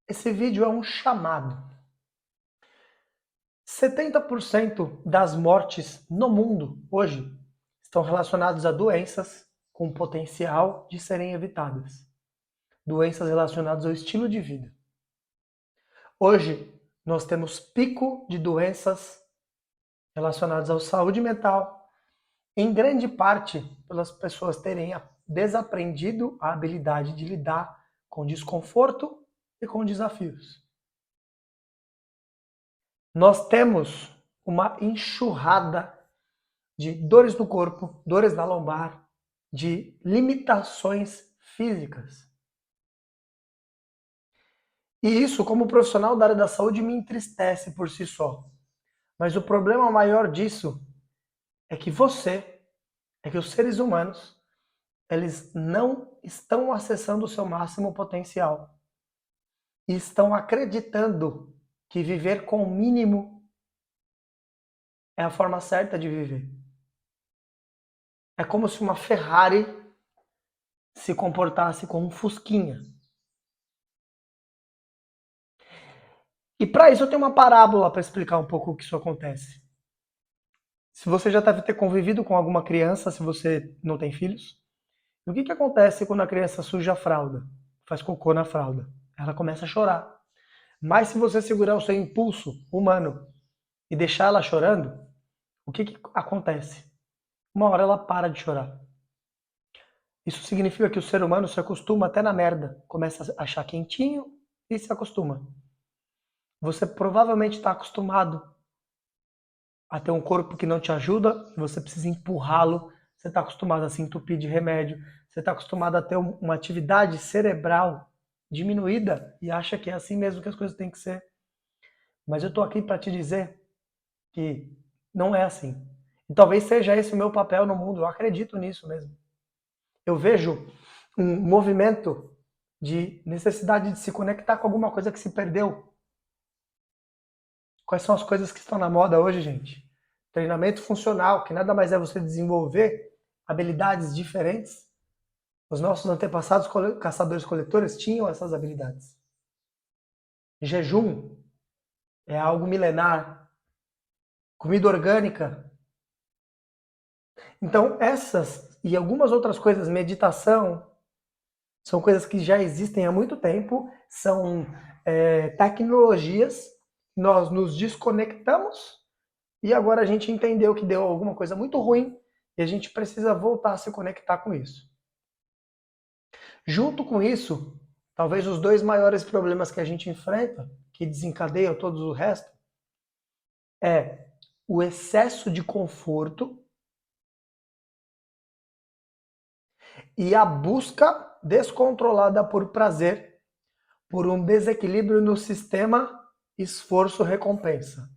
Esse vídeo é um chamado. 70% das mortes no mundo hoje estão relacionadas a doenças com potencial de serem evitadas. Doenças relacionadas ao estilo de vida. Hoje nós temos pico de doenças relacionadas à saúde mental, em grande parte pelas pessoas terem desaprendido a habilidade de lidar com desconforto e com desafios. Nós temos uma enxurrada de dores no corpo, dores na lombar, de limitações físicas. E isso, como profissional da área da saúde, me entristece por si só. Mas o problema maior disso é que os seres humanos, eles não estão acessando o seu máximo potencial. E estão acreditando que viver com o mínimo é a forma certa de viver. É como se uma Ferrari se comportasse como um Fusquinha. E para isso eu tenho uma parábola para explicar um pouco o que isso acontece. Se você já deve ter convivido com alguma criança, se você não tem filhos, o que acontece quando a criança suja a fralda? Faz cocô na fralda. Ela começa a chorar. Mas se você segurar o seu impulso humano e deixar ela chorando, o que acontece? Uma hora ela para de chorar. Isso significa que o ser humano se acostuma até na merda. Começa a achar quentinho e se acostuma. Você provavelmente está acostumado a ter um corpo que não te ajuda, você precisa empurrá-lo, você está acostumado a se entupir de remédio, você está acostumado a ter uma atividade cerebral diminuída e acha que é assim mesmo que as coisas têm que ser. Mas eu estou aqui para te dizer que não é assim. E talvez seja esse o meu papel no mundo, eu acredito nisso mesmo. Eu vejo um movimento de necessidade de se conectar com alguma coisa que se perdeu. Quais são as coisas que estão na moda hoje, gente? Treinamento funcional, que nada mais é você desenvolver habilidades diferentes. Os nossos antepassados caçadores-coletores tinham essas habilidades. Jejum é algo milenar. Comida orgânica. Então, essas e algumas outras coisas, meditação, são coisas que já existem há muito tempo, são tecnologias, nós nos desconectamos e agora a gente entendeu que deu alguma coisa muito ruim e a gente precisa voltar a se conectar com isso. Junto com isso, talvez os dois maiores problemas que a gente enfrenta, que desencadeiam todo o resto, é o excesso de conforto e a busca descontrolada por prazer, por um desequilíbrio no sistema esforço-recompensa.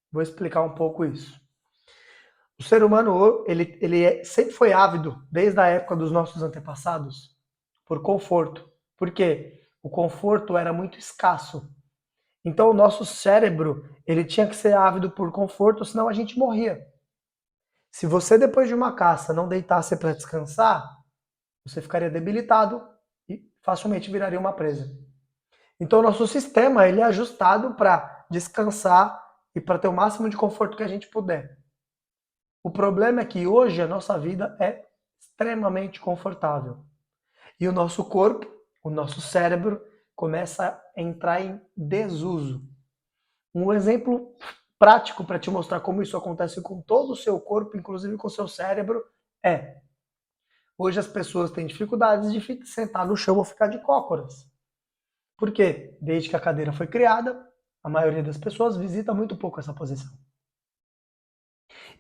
Vou explicar um pouco isso. O ser humano sempre foi ávido, desde a época dos nossos antepassados, por conforto. Por quê? O conforto era muito escasso. Então o nosso cérebro ele tinha que ser ávido por conforto, senão a gente morria. Se você depois de uma caça não deitasse para descansar, você ficaria debilitado e facilmente viraria uma presa. Então o nosso sistema ele é ajustado para descansar e para ter o máximo de conforto que a gente puder. O problema é que hoje a nossa vida é extremamente confortável. E o nosso corpo, o nosso cérebro, começa a entrar em desuso. Um exemplo prático para te mostrar como isso acontece com todo o seu corpo, inclusive com o seu cérebro, é: hoje as pessoas têm dificuldades de sentar no chão ou ficar de cócoras. Por quê? Desde que a cadeira foi criada, a maioria das pessoas visita muito pouco essa posição.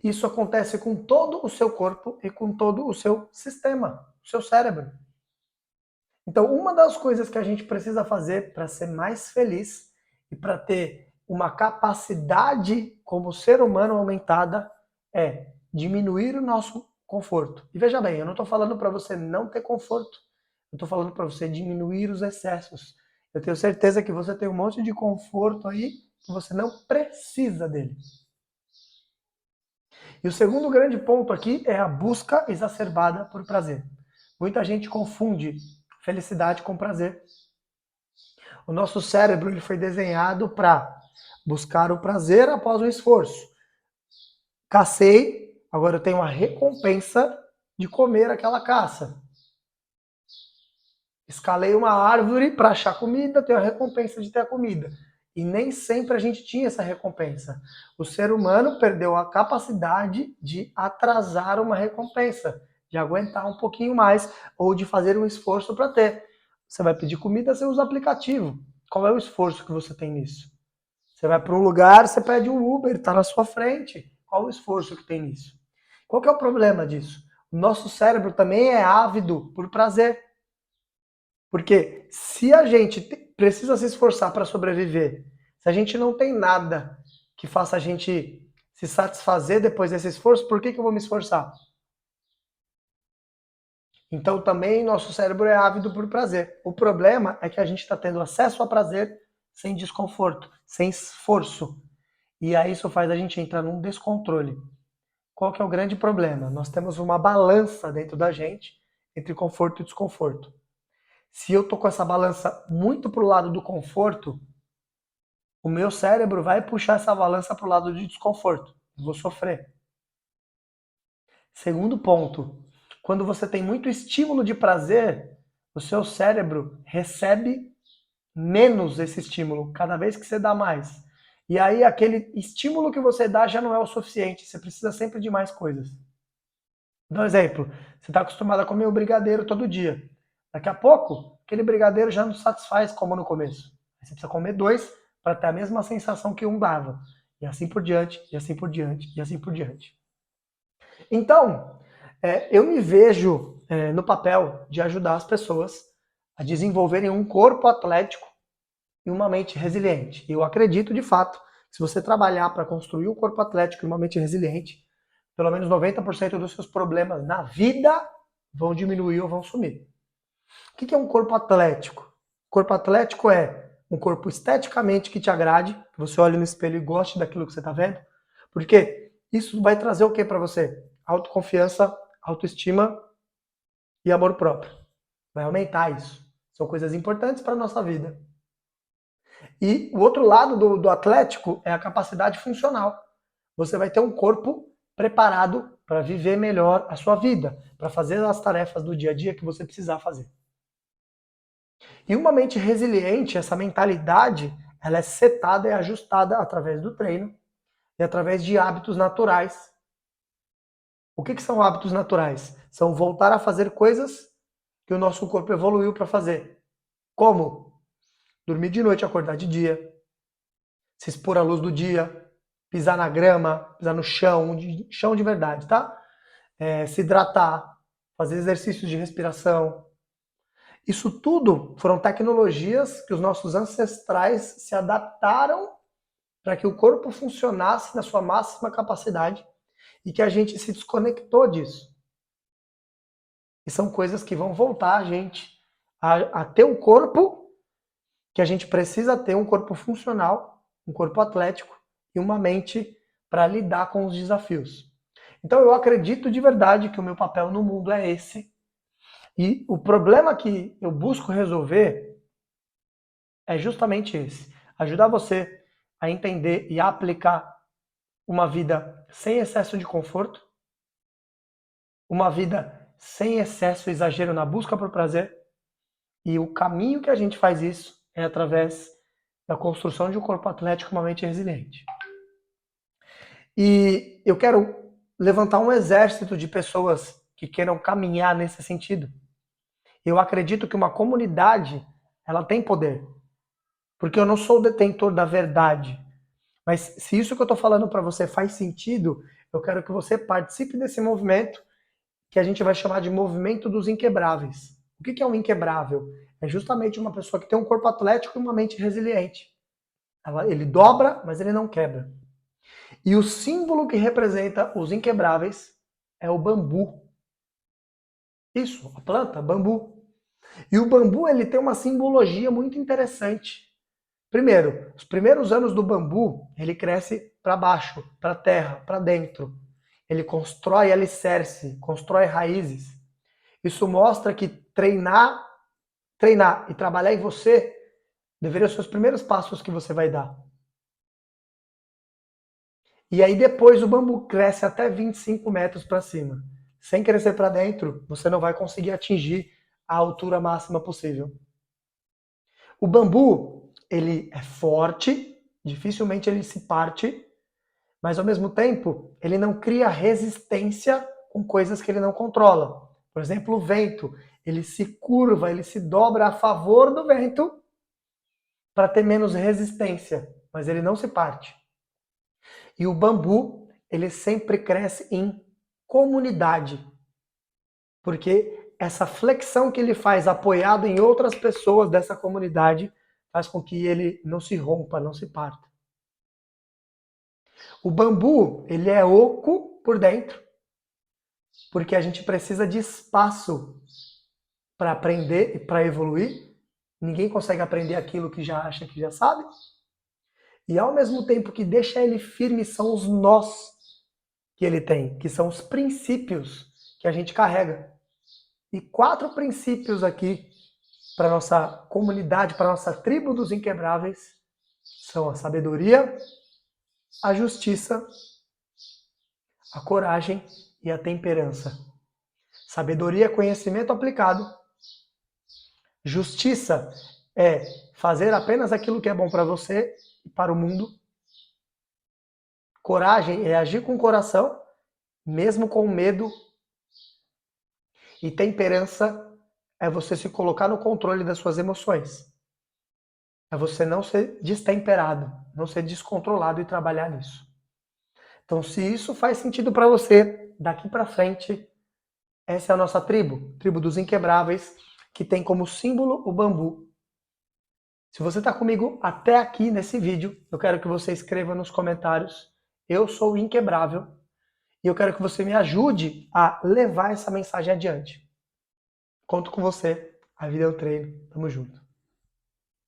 Isso acontece com todo o seu corpo e com todo o seu sistema, o seu cérebro. Então, uma das coisas que a gente precisa fazer para ser mais feliz e para ter uma capacidade como ser humano aumentada é diminuir o nosso conforto. E veja bem, eu não estou falando para você não ter conforto, eu estou falando para você diminuir os excessos. Eu tenho certeza que você tem um monte de conforto aí que você não precisa dele. E o segundo grande ponto aqui é a busca exacerbada por prazer. Muita gente confunde felicidade com prazer. O nosso cérebro ele foi desenhado para buscar o prazer após o esforço. Cacei, agora eu tenho a recompensa de comer aquela caça. Escalei uma árvore para achar comida, tenho a recompensa de ter a comida. E nem sempre a gente tinha essa recompensa. O ser humano perdeu a capacidade de atrasar uma recompensa, de aguentar um pouquinho mais ou de fazer um esforço para ter. Você vai pedir comida, você usa aplicativo. Qual é o esforço que você tem nisso? Você vai para um lugar, você pede um Uber, está na sua frente. Qual o esforço que tem nisso? Qual que é o problema disso? O nosso cérebro também é ávido por prazer. Porque se a gente precisa se esforçar para sobreviver, se a gente não tem nada que faça a gente se satisfazer depois desse esforço, por que eu vou me esforçar? Então também nosso cérebro é ávido por prazer. O problema é que a gente está tendo acesso a prazer sem desconforto, sem esforço. E aí isso faz a gente entrar num descontrole. Qual que é o grande problema? Nós temos uma balança dentro da gente entre conforto e desconforto. Se eu tô com essa balança muito pro lado do conforto, o meu cérebro vai puxar essa balança pro lado de desconforto. Eu vou sofrer. Segundo ponto, quando você tem muito estímulo de prazer, o seu cérebro recebe menos esse estímulo, cada vez que você dá mais. E aí aquele estímulo que você dá já não é o suficiente, você precisa sempre de mais coisas. Dá um exemplo, você está acostumado a comer o brigadeiro todo dia. Daqui a pouco, aquele brigadeiro já não satisfaz como no começo. Você precisa comer dois para ter a mesma sensação que um dava. E assim por diante, e assim por diante, e assim por diante. Então, eu me vejo no papel de ajudar as pessoas a desenvolverem um corpo atlético e uma mente resiliente. E eu acredito, de fato, que se você trabalhar para construir um corpo atlético e uma mente resiliente, pelo menos 90% dos seus problemas na vida vão diminuir ou vão sumir. O que é um corpo atlético? Corpo atlético é um corpo esteticamente que te agrade, que você olhe no espelho e goste daquilo que você está vendo. Porque isso vai trazer o que para você? Autoconfiança, autoestima e amor próprio. Vai aumentar isso. São coisas importantes para a nossa vida. E o outro lado do atlético é a capacidade funcional. Você vai ter um corpo preparado para viver melhor a sua vida, para fazer as tarefas do dia a dia que você precisar fazer. E uma mente resiliente, essa mentalidade, ela é setada e ajustada através do treino e através de hábitos naturais. O que são hábitos naturais? São voltar a fazer coisas que o nosso corpo evoluiu para fazer. Como? Dormir de noite e acordar de dia, se expor à luz do dia, pisar na grama, pisar no chão, chão de verdade, tá? Se hidratar, fazer exercícios de respiração. Isso tudo foram tecnologias que os nossos ancestrais se adaptaram para que o corpo funcionasse na sua máxima capacidade e que a gente se desconectou disso. E são coisas que vão voltar a gente a ter um corpo que a gente precisa ter, um corpo funcional, um corpo atlético e uma mente para lidar com os desafios. Então eu acredito de verdade que o meu papel no mundo é esse. E o problema que eu busco resolver é justamente esse. Ajudar você a entender e a aplicar uma vida sem excesso de conforto, uma vida sem excesso e exagero na busca por prazer. E o caminho que a gente faz isso é através da construção de um corpo atlético e uma mente resiliente. E eu quero levantar um exército de pessoas que queiram caminhar nesse sentido. Eu acredito que uma comunidade, ela tem poder. Porque eu não sou o detentor da verdade. Mas se isso que eu estou falando para você faz sentido, eu quero que você participe desse movimento que a gente vai chamar de movimento dos inquebráveis. O que é um inquebrável? É justamente uma pessoa que tem um corpo atlético e uma mente resiliente. Ele dobra, mas ele não quebra. E o símbolo que representa os inquebráveis é o bambu. Isso, a planta, bambu. E o bambu ele tem uma simbologia muito interessante. Primeiro, os primeiros anos do bambu, ele cresce para baixo, para a terra, para dentro. Ele constrói alicerce, constrói raízes. Isso mostra que treinar e trabalhar em você Deveriam ser os primeiros passos que você vai dar. E aí depois o bambu cresce até 25 metros para cima. Sem crescer para dentro, você não vai conseguir atingir a altura máxima possível. O bambu, ele é forte, dificilmente ele se parte, mas ao mesmo tempo, ele não cria resistência com coisas que ele não controla. Por exemplo, o vento, ele se curva, ele se dobra a favor do vento para ter menos resistência, mas ele não se parte. E o bambu, ele sempre cresce em comunidade, porque essa flexão que ele faz apoiado em outras pessoas dessa comunidade faz com que ele não se rompa, não se parta. O bambu, ele é oco por dentro, porque a gente precisa de espaço para aprender e para evoluir. Ninguém consegue aprender aquilo que já acha que já sabe. E ao mesmo tempo que deixa ele firme são os nós que ele tem, que são os princípios que a gente carrega. E 4 princípios aqui para nossa comunidade, para nossa tribo dos inquebráveis, são a sabedoria, a justiça, a coragem e a temperança. Sabedoria é conhecimento aplicado. Justiça é fazer apenas aquilo que é bom para você e para o mundo. Coragem é agir com o coração, mesmo com medo. E temperança é você se colocar no controle das suas emoções. É você não ser destemperado, não ser descontrolado e trabalhar nisso. Então, se isso faz sentido para você, daqui para frente, essa é a nossa tribo, tribo dos inquebráveis, que tem como símbolo o bambu. Se você está comigo até aqui nesse vídeo, eu quero que você escreva nos comentários, eu sou inquebrável, e eu quero que você me ajude a levar essa mensagem adiante. Conto com você, a vida é o treino, tamo junto.